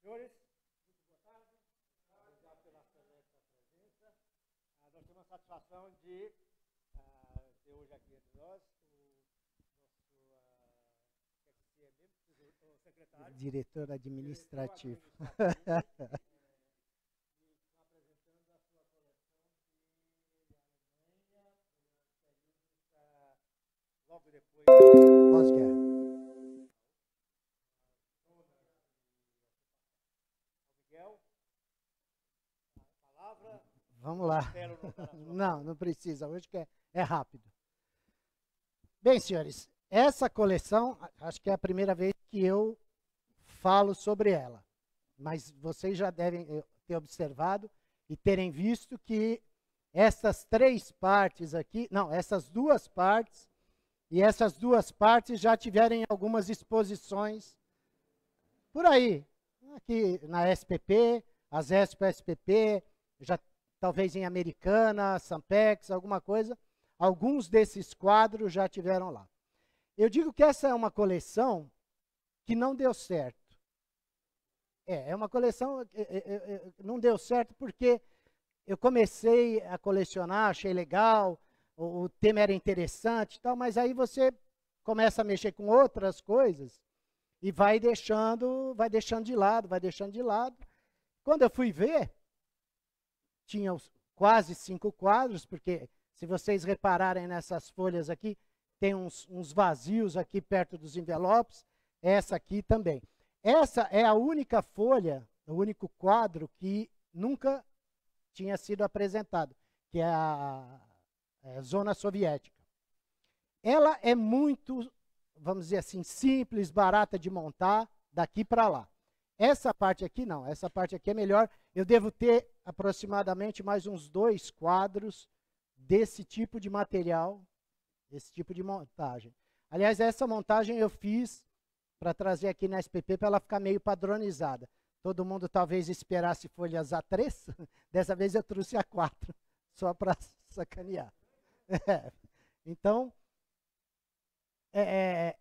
Senhores, muito boa tarde. Obrigado pela presença. Nós temos a satisfação de ter hoje aqui entre nós o secretário. Diretor administrativo. Apresentando a sua coleção de Alemanha, logo depois Pós-guerra. Miguel, a palavra. Vamos lá. Não, não precisa, hoje que é rápido. Bem, senhores, essa coleção, acho que é a primeira vez que eu falo sobre ela. Mas vocês já devem ter observado e terem visto que essas três partes aqui, não, essas duas partes, e essas duas partes já tiveram algumas exposições por aí, aqui na SPP, as SPP, já talvez em Americana, Sampex, alguma coisa, alguns desses quadros já tiveram lá. Eu digo que essa é uma coleção que não deu certo. É uma coleção que não deu certo porque eu comecei a colecionar, achei legal, o tema era interessante e tal, mas aí você começa a mexer com outras coisas e vai deixando de lado, vai deixando de lado. Quando eu fui ver, tinha quase 5 quadros, porque se vocês repararem nessas folhas aqui, tem uns vazios aqui perto dos envelopes, essa aqui também. Essa é a única folha, o único quadro que nunca tinha sido apresentado, que é a Zona Soviética. Ela é muito, vamos dizer assim, simples, barata de montar, daqui para lá. Essa parte aqui não, essa parte aqui é melhor. Eu devo ter aproximadamente mais uns 2 quadros desse tipo de material, desse tipo de montagem. Aliás, essa montagem eu fiz para trazer aqui na SPP para ela ficar meio padronizada. Todo mundo talvez esperasse folhas A3, dessa vez eu trouxe A4, só para sacanear. Então,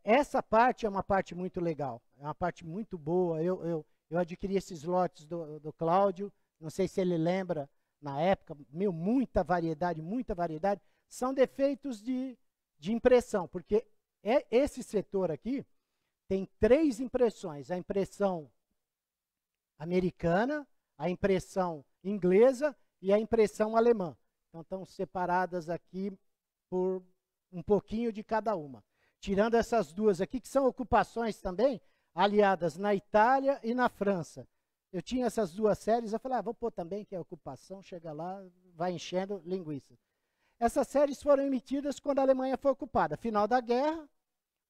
essa parte é uma parte muito legal, é uma parte muito boa. Eu adquiri esses lotes do Cláudio, não sei se ele lembra, na época, muita variedade, são defeitos de impressão, porque esse setor aqui tem 3 impressões, a impressão americana, a impressão inglesa e a impressão alemã. Então, estão separadas aqui por um pouquinho de cada uma. Tirando essas duas aqui, que são ocupações também, aliadas na Itália e na França. Eu tinha essas 2 séries, eu falei, vou pôr também, que é ocupação, chega lá, vai enchendo linguiça. Essas séries foram emitidas quando a Alemanha foi ocupada. Final da guerra,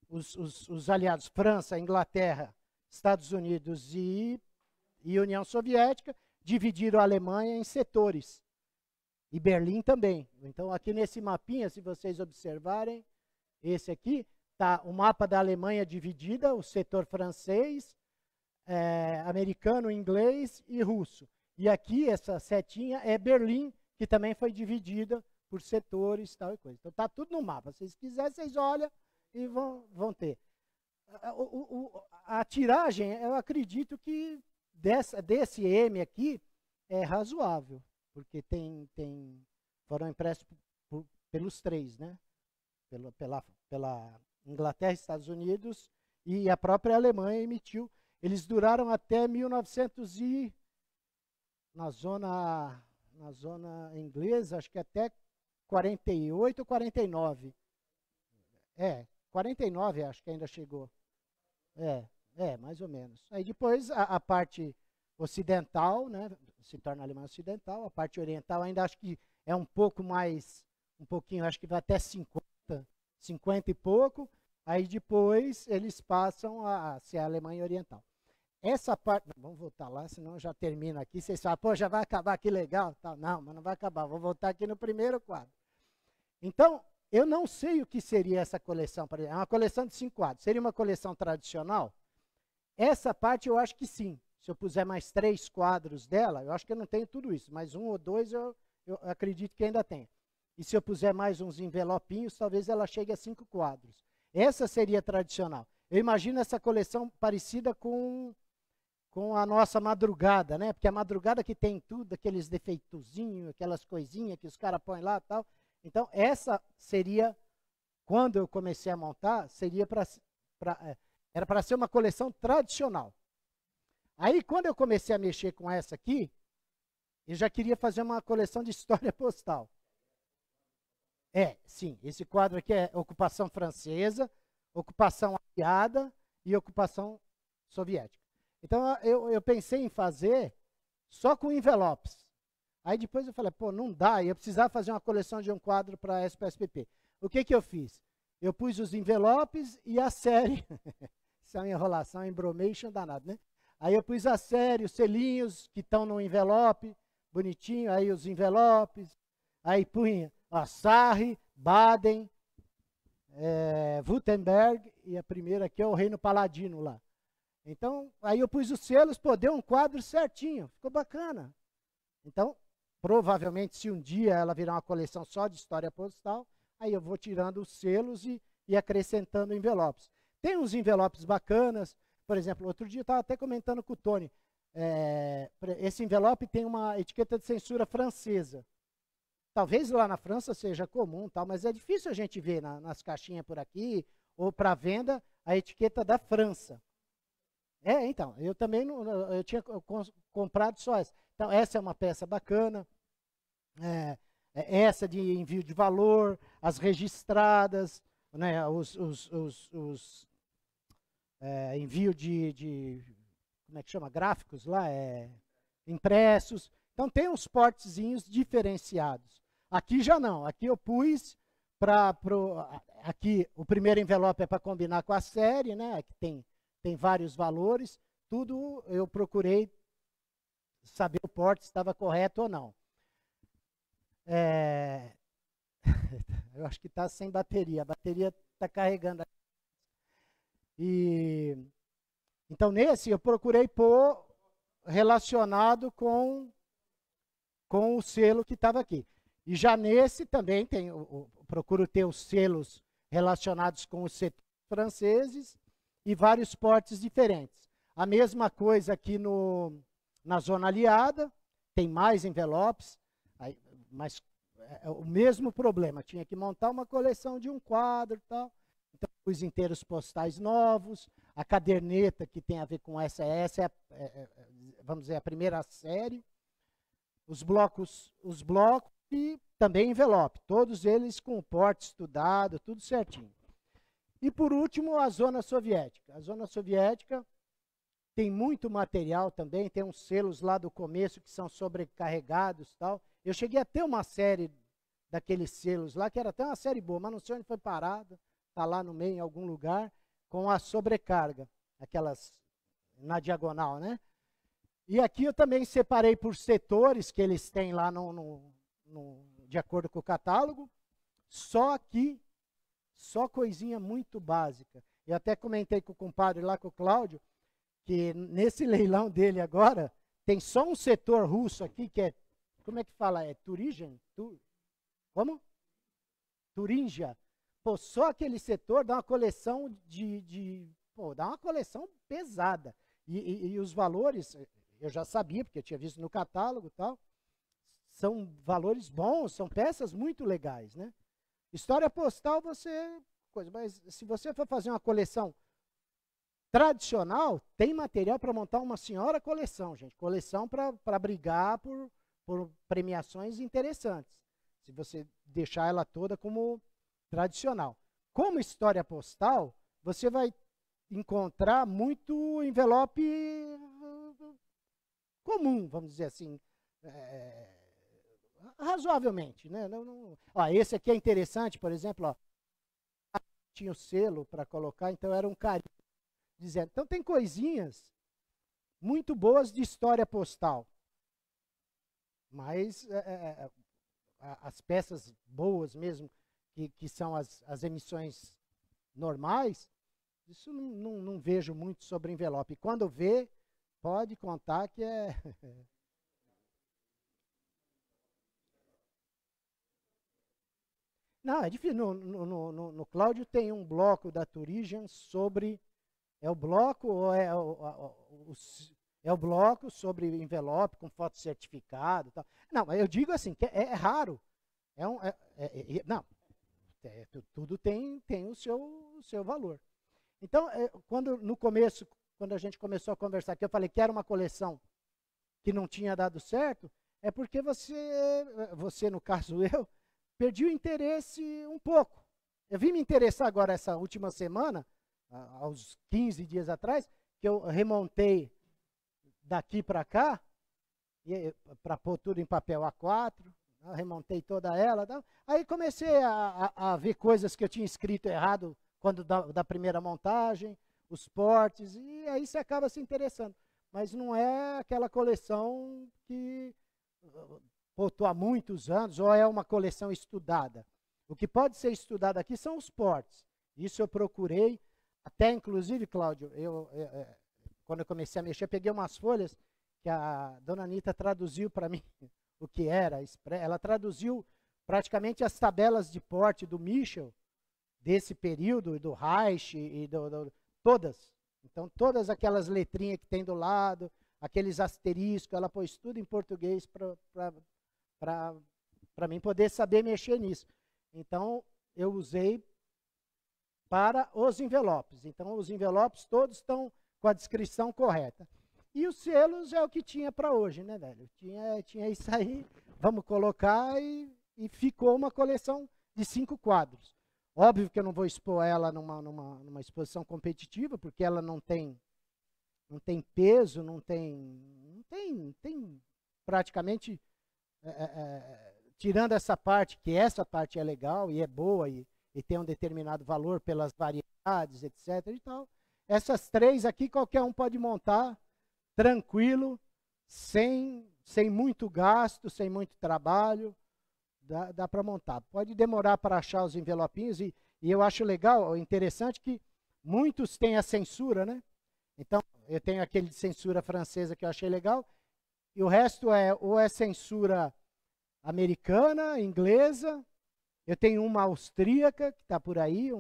os aliados França, Inglaterra, Estados Unidos e União Soviética dividiram a Alemanha em setores. E Berlim também. Então, aqui nesse mapinha, se vocês observarem, esse aqui, está o mapa da Alemanha dividida, o setor francês, americano, inglês e russo. E aqui, essa setinha, é Berlim, que também foi dividida por setores, tal e coisa. Então, está tudo no mapa. Se vocês quiserem, vocês olham e vão ter. A tiragem, eu acredito que desse M aqui é razoável, porque foram impressos pelos 3, né? Pela Inglaterra, Estados Unidos e a própria Alemanha emitiu. Eles duraram até 1900 na zona inglesa, acho que até 48 ou 49. 49 acho que ainda chegou. Mais ou menos. Aí depois a parte ocidental, né, se torna a Alemanha Ocidental, a parte oriental ainda acho que é um pouco mais, acho que vai até 50 e pouco, aí depois eles passam a ser a Alemanha Oriental. Essa parte, vamos voltar lá, senão já termina aqui, vocês falam, pô, já vai acabar, que legal. Não, mas não vai acabar, vou voltar aqui no primeiro quadro. Então, eu não sei o que seria essa coleção, por exemplo, é uma coleção de 5 quadros, seria uma coleção tradicional? Essa parte eu acho que sim. Se eu puser mais 3 quadros dela, eu acho que eu não tenho tudo isso, mas 1 ou 2 eu acredito que ainda tem. E se eu puser mais uns envelopinhos, talvez ela chegue a 5 quadros. Essa seria tradicional. Eu imagino essa coleção parecida com com a nossa madrugada, né? Porque a madrugada que tem tudo, aqueles defeitozinhos, aquelas coisinhas que os caras põem lá e tal. Então, essa seria, quando eu comecei a montar, era para ser uma coleção tradicional. Aí, quando eu comecei a mexer com essa aqui, eu já queria fazer uma coleção de história postal. Sim, esse quadro aqui é ocupação francesa, ocupação aliada e ocupação soviética. Então, eu pensei em fazer só com envelopes. Aí depois eu falei, pô, não dá, eu precisava fazer uma coleção de um quadro para a SPSPP. O que eu fiz? Eu pus os envelopes e a série, isso é uma enrolação, embromation danado, né? Aí eu pus a série, os selinhos que estão no envelope, bonitinho, aí os envelopes, aí punha Sarri, Baden, Württemberg, e a primeira aqui é o Reino Paladino lá. Então, aí eu pus os selos, pô, deu um quadro certinho, ficou bacana. Então, provavelmente, se um dia ela virar uma coleção só de história postal, aí eu vou tirando os selos e acrescentando envelopes. Tem uns envelopes bacanas, por exemplo, outro dia eu estava até comentando com o Tony, esse envelope tem uma etiqueta de censura francesa. Talvez lá na França seja comum, tal, mas é difícil a gente ver nas caixinhas por aqui, ou para venda, a etiqueta da França. Então, eu também eu tinha comprado só essa. Então, essa é uma peça bacana. Essa de envio de valor, as registradas, né, os envio de, como é que chama? Gráficos lá, impressos. Então, tem uns portezinhos diferenciados. Aqui já não. Aqui eu pus aqui o primeiro envelope é para combinar com a série, né? Aqui tem vários valores. Tudo eu procurei saber o porte se estava correto ou não. Eu acho que está sem bateria. A bateria está carregando. Então, nesse eu procurei pôr relacionado com o selo que estava aqui. E já nesse também procuro ter os selos relacionados com os setores franceses e vários portes diferentes. A mesma coisa aqui na zona aliada, tem mais envelopes, mas é o mesmo problema, tinha que montar uma coleção de um quadro e tal. Então, os inteiros postais novos, a caderneta que tem a ver com essa vamos dizer, a primeira série, os blocos e também envelope, todos eles com o porte estudado, tudo certinho. E por último, a zona soviética. A zona soviética tem muito material também, tem uns selos lá do começo que são sobrecarregados e tal. Eu cheguei a ter uma série daqueles selos lá, que era até uma série boa, mas não sei onde foi parada, está lá no meio em algum lugar, com a sobrecarga, aquelas na diagonal, né? E aqui eu também separei por setores que eles têm lá de acordo com o catálogo. Só aqui, só coisinha muito básica. Eu até comentei com o compadre lá, com o Cláudio, que nesse leilão dele agora, tem só um setor russo aqui, que como é que fala? Turingen? Como? Turingia. Pô, só aquele setor dá uma coleção dá uma coleção pesada. E os valores, eu já sabia, porque eu tinha visto no catálogo e tal, são valores bons, são peças muito legais, né? História postal, mas se você for fazer uma coleção tradicional, tem material para montar uma senhora coleção, gente. Coleção para brigar por premiações interessantes. Se você deixar ela toda como tradicional. Como história postal, você vai encontrar muito envelope comum, vamos dizer assim, razoavelmente, né? Esse aqui é interessante, por exemplo, tinha o selo para colocar, então era um carinho dizendo. Então tem coisinhas muito boas de história postal, mas as peças boas mesmo, que são as emissões normais, isso não vejo muito sobre envelope. E quando vê, pode contar que é... Não, é difícil. No Cláudio tem um bloco da Turigen sobre... É o bloco ou É o bloco sobre envelope com foto certificado. Tal. Não, eu digo assim, que é raro. Não, tudo tem o seu valor. Então, no começo, quando a gente começou a conversar aqui, eu falei que era uma coleção que não tinha dado certo, é porque você no caso eu, perdi o interesse um pouco. Eu vim me interessar agora essa última semana, aos 15 dias atrás, que eu remontei daqui para cá, para pôr tudo em papel A4, remontei toda ela. Aí comecei a ver coisas que eu tinha escrito errado quando da primeira montagem, os portes, e aí você acaba se interessando. Mas não é aquela coleção que estou há muitos anos, ou é uma coleção estudada. O que pode ser estudado aqui são os portes. Isso eu procurei, até inclusive, Cláudio, quando eu comecei a mexer, peguei umas folhas que a dona Anitta traduziu para mim o que era. Ela traduziu praticamente as tabelas de porte do Michel, desse período, do Reich, e todas. Então, todas aquelas letrinhas que tem do lado, aqueles asteriscos, ela pôs tudo em português para mim poder saber mexer nisso. Então, eu usei para os envelopes. Então, os envelopes todos estão com a descrição correta. E os selos é o que tinha para hoje, né, velho? Tinha isso aí, vamos colocar, e ficou uma coleção de 5 quadros. Óbvio que eu não vou expor ela numa exposição competitiva, porque ela não tem peso, não tem praticamente, tirando essa parte, que essa parte é legal e é boa e tem um determinado valor pelas variedades, etc. e tal. Essas 3 aqui, qualquer um pode montar, tranquilo, sem muito gasto, sem muito trabalho. Dá para montar. Pode demorar para achar os envelopinhos, e eu acho legal, interessante que muitos têm a censura, né? Então, eu tenho aquele de censura francesa que eu achei legal, e o resto ou é censura americana, inglesa, eu tenho uma austríaca, que está por aí,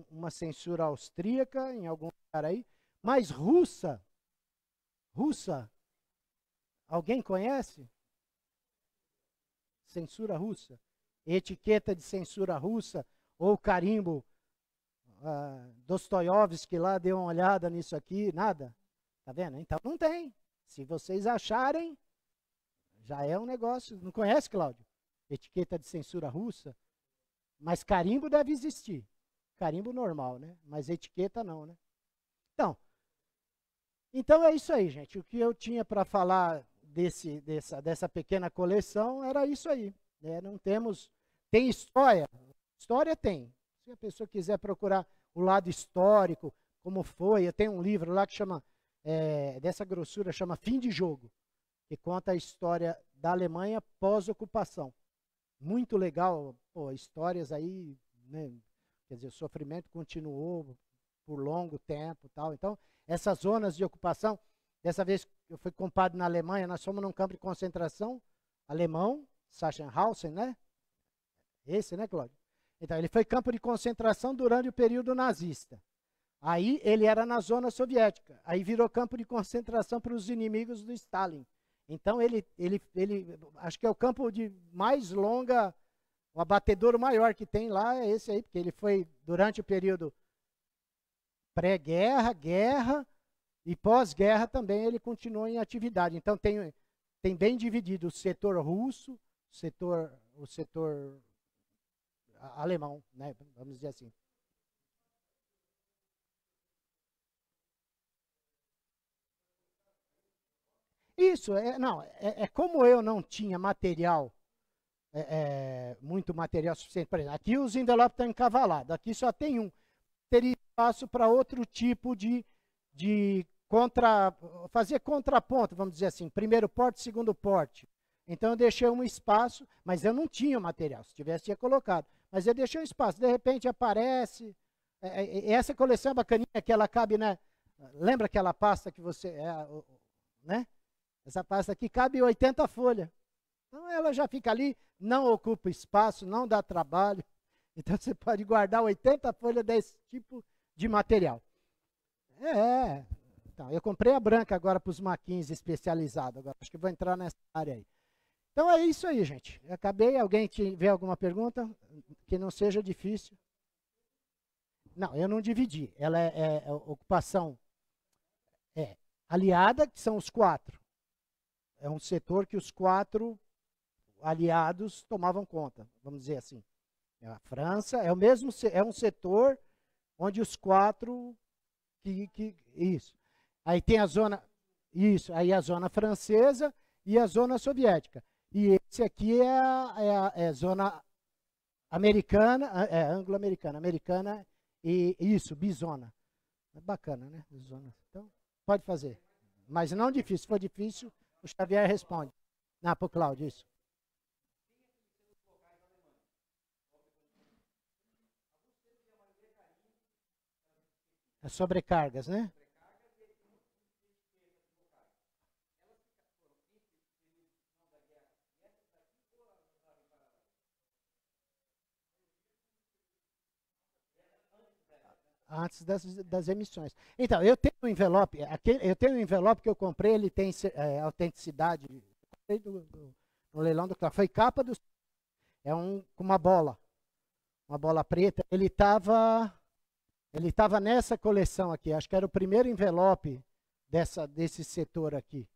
uma censura austríaca, em algum lugar aí, mas russa, alguém conhece? Censura russa, etiqueta de censura russa, ou carimbo, Dostoiévski lá deu uma olhada nisso aqui, nada, tá vendo? Então não tem. Se vocês acharem, já é um negócio. Não conhece, Cláudio? Etiqueta de censura russa? Mas carimbo deve existir. Carimbo normal, né? Mas etiqueta não, né? Então é isso aí, gente. O que eu tinha para falar dessa pequena coleção era isso aí. Né? Não temos. Tem história? História tem. Se a pessoa quiser procurar o lado histórico, como foi, eu tenho um livro lá que chama, dessa grossura, chama Fim de Jogo, que conta a história da Alemanha pós-ocupação. Muito legal, pô, histórias aí, né? Quer dizer, o sofrimento continuou por longo tempo, tal. Então, essas zonas de ocupação, dessa vez eu fui compadre na Alemanha, nós fomos num campo de concentração alemão, Sachsenhausen, né? Esse, né, Cláudio? Então, ele foi campo de concentração durante o período nazista. Aí, ele era na zona soviética. Aí, virou campo de concentração para os inimigos do Stalin. Então, ele acho que é o campo de mais longa, o abatedouro maior que tem lá é esse aí, porque ele foi durante o período pré-guerra, guerra e pós-guerra também ele continuou em atividade. Então, tem bem dividido o setor russo, o setor alemão, né? Vamos dizer assim. Isso, como eu não tinha material, muito material suficiente. Por exemplo, aqui os envelopes estão encavalados, aqui só tem um. Teria espaço para outro tipo de fazer contraponto, vamos dizer assim, primeiro porte, segundo porte. Então eu deixei um espaço, mas eu não tinha material, se tivesse tinha colocado. Mas eu deixei um espaço, de repente aparece. Essa coleção é bacaninha, que ela cabe, né? Lembra aquela pasta que você, né? Essa pasta aqui cabe 80 folhas. Então ela já fica ali, não ocupa espaço, não dá trabalho. Então você pode guardar 80 folhas desse tipo de material. Então, eu comprei a branca agora para os maquins especializados. Agora, acho que vou entrar nessa área aí. Então é isso aí, gente. Eu acabei. Alguém vê alguma pergunta? Que não seja difícil. Não, eu não dividi. Ela é ocupação aliada, que são os 4. É um setor que os 4 aliados tomavam conta, vamos dizer assim. A França é o mesmo, é um setor onde os 4 isso. Aí tem a zona, isso, aí a zona francesa e a zona soviética. E esse aqui é a zona americana, anglo-americana, americana e isso, bizona. É bacana, né? Bizona. Então, pode fazer. Mas não difícil. Se for difícil, o Xavier responde. Para o Cláudio, isso. As sobrecargas, né? Antes das emissões. Então, eu tenho um envelope, eu tenho um envelope que eu comprei, ele tem autenticidade, no leilão do Cláudio. Foi capa do... com uma bola preta. Ele estava nessa coleção aqui, acho que era o primeiro envelope desse setor aqui.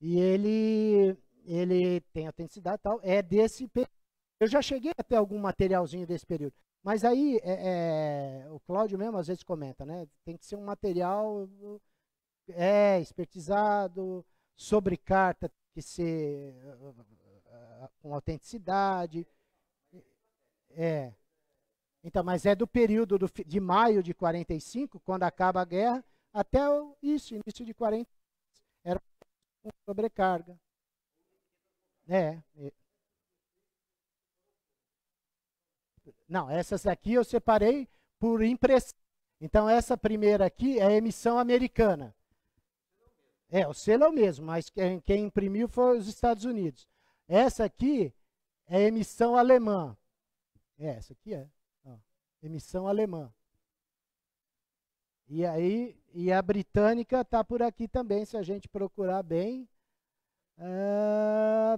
E ele tem autenticidade e tal, é desse período. Eu já cheguei a ter algum materialzinho desse período. Mas aí, o Cláudio mesmo às vezes comenta, né? Tem que ser um material expertizado, sobre carta, tem que ser com autenticidade. Então, mas é do período de maio de 45, quando acaba a guerra, até início de 40, era com sobrecarga. Não, essas daqui eu separei por impressão. Então, essa primeira aqui é a emissão americana. O selo é o mesmo, mas quem imprimiu foi os Estados Unidos. Essa aqui é a emissão alemã. Essa aqui é. Ó, emissão alemã. E a britânica está por aqui também, se a gente procurar bem.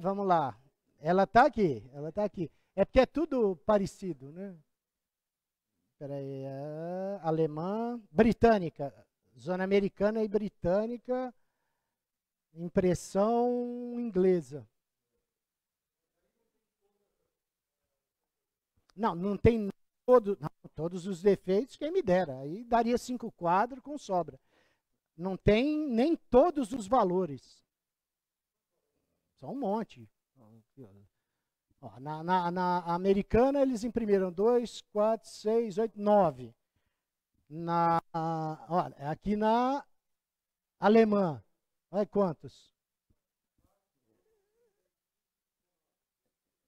Vamos lá. Ela está aqui. É porque é tudo parecido, né? Espera aí, alemã, britânica, zona americana e britânica, impressão inglesa. Não tem todos os defeitos, quem me dera. Aí daria 5 quadros com sobra. Não tem nem todos os valores. Só um monte. Ó, na americana, eles imprimiram 2, 4, 6, 8, 9. Aqui na alemã, olha quantos.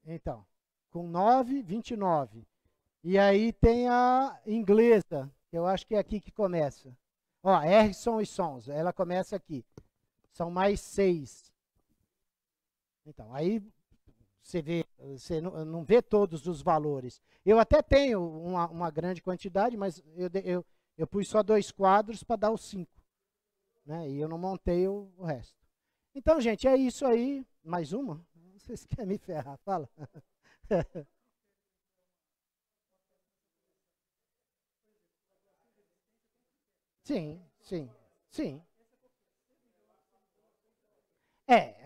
Então, com 9, 29. E aí tem a inglesa, que eu acho que é aqui que começa. Ó, Harrison e Sons, ela começa aqui. São mais 6. Então, aí você não vê todos os valores. Eu até tenho uma grande quantidade, mas eu pus só 2 quadros para dar os 5. Né? E eu não montei o resto. Então, gente, é isso aí. Mais uma? Vocês querem me ferrar? Fala. Sim.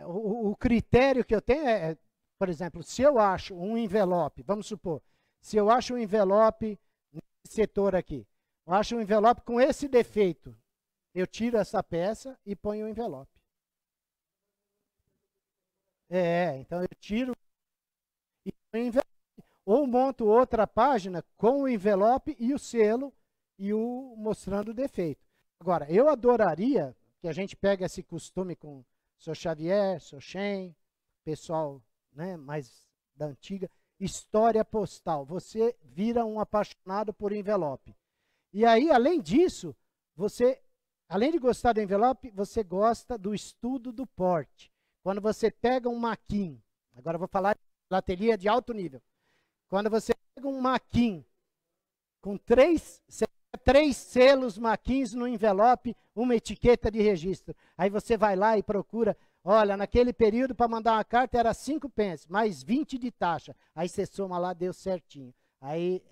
O critério que eu tenho por exemplo, se eu acho um envelope, vamos supor, se eu acho um envelope nesse setor aqui, eu acho um envelope com esse defeito, eu tiro essa peça e ponho o envelope. Então eu tiro e ponho o envelope. Ou monto outra página com o envelope e o selo e mostrando o defeito. Agora, eu adoraria que a gente pegue esse costume com o Sr. Xavier, Sr. Shen, pessoal, né, mais da antiga, história postal. Você vira um apaixonado por envelope. E aí, além disso, além de gostar do envelope, você gosta do estudo do porte. Quando você pega um maquin, agora eu vou falar de filatelia de alto nível. Quando você pega um maquin com 3 3 selos Mackenzie no envelope, uma etiqueta de registro. Aí você vai lá e procura, olha, naquele período para mandar uma carta era 5 pence, mais 20 de taxa. Aí você soma lá, deu certinho. Aí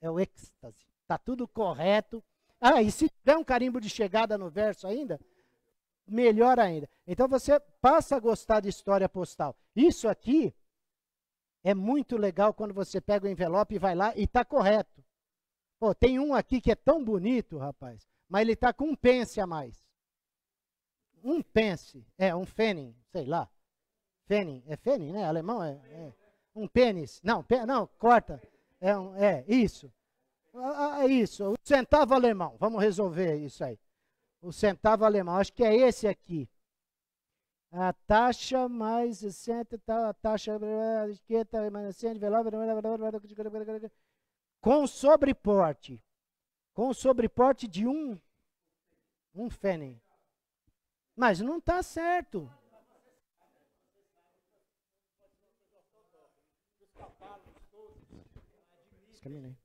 é o êxtase. Está tudo correto. Ah, e se tiver um carimbo de chegada no verso ainda, melhor ainda. Então você passa a gostar de história postal. Isso aqui é muito legal quando você pega o envelope e vai lá e está correto. Pô, tem um aqui que é tão bonito, rapaz, mas ele está com 1 pence a mais. 1 pence, um Pfennig, sei lá. Pfennig, é Pfennig, né? Alemão é. Um pênis, não, corta. Isso. Isso, o centavo alemão, vamos resolver isso aí. O centavo alemão, acho que é esse aqui. A taxa mais 60 tal, a taxa etiqueta remanescente, com sobreporte de um Pfennig. Mas não está certo. Escaminei.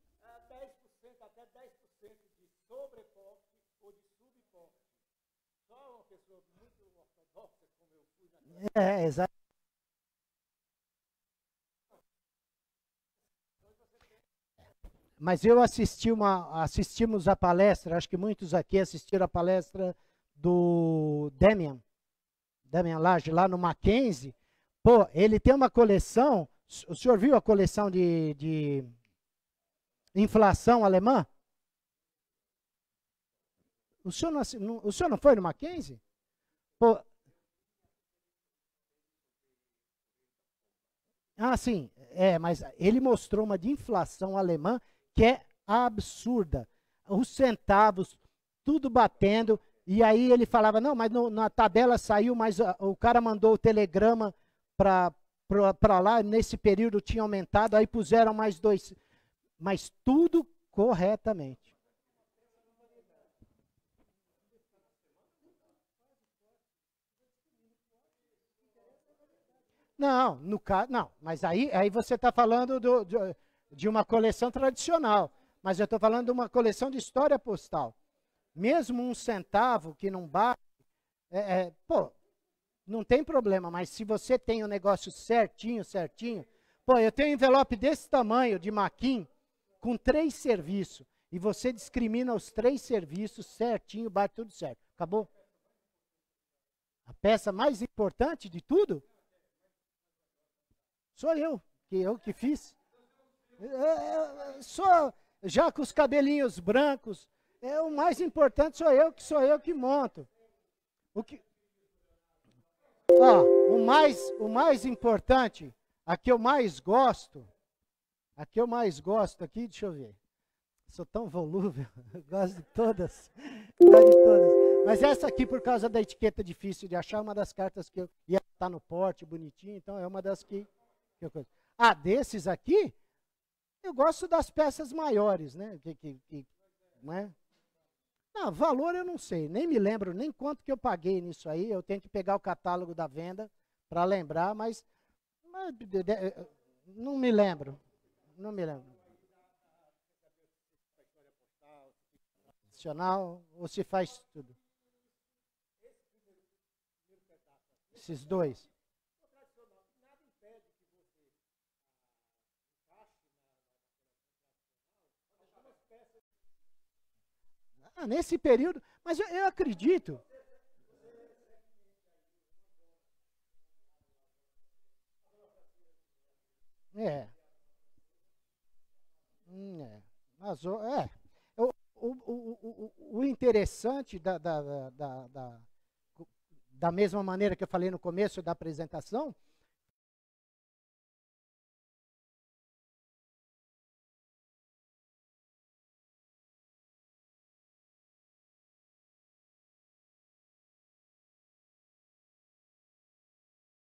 10% até 10% de sobreporte ou de subporte. Só uma pessoa muito ortodoxa, como eu fui na Exato. Mas eu assistimos a palestra, acho que muitos aqui assistiram a palestra do Damian Lage, lá no Mackenzie. Pô, ele tem uma coleção, o senhor viu a coleção de inflação alemã? O senhor não foi no Mackenzie? Pô, sim, mas ele mostrou uma de inflação alemã que é absurda. Os centavos, tudo batendo, e aí ele falava, não, mas na tabela saiu, mas o cara mandou o telegrama para lá, nesse período tinha aumentado, aí puseram mais 2, mas tudo corretamente. Não, mas aí você está falando de uma coleção tradicional, mas eu estou falando de uma coleção de história postal. Mesmo 1 centavo que não bate, pô, não tem problema, mas se você tem o negócio certinho, pô, eu tenho um envelope desse tamanho de Mackenzie com 3 serviços, e você discrimina os 3 serviços certinho, bate tudo certo. Acabou? A peça mais importante de tudo sou eu que fiz. Sou já com os cabelinhos brancos. O mais importante sou eu que monto. O mais importante, a que eu mais gosto aqui, deixa eu ver. Sou tão volúvel, gosto de todas. Mas essa aqui, por causa da etiqueta difícil de achar, uma das cartas que eu ia estar no porte, bonitinho, então é uma das que eu gosto. Desses aqui, eu gosto das peças maiores, né? Não é? Não, valor eu não sei, nem me lembro nem quanto que eu paguei nisso aí. Eu tenho que pegar o catálogo da venda para lembrar, mas não me lembro. Não me lembro. Tradicional, ou se faz tudo? Esses dois. Nesse período, mas eu acredito. Mas, o interessante da mesma maneira que eu falei no começo da apresentação,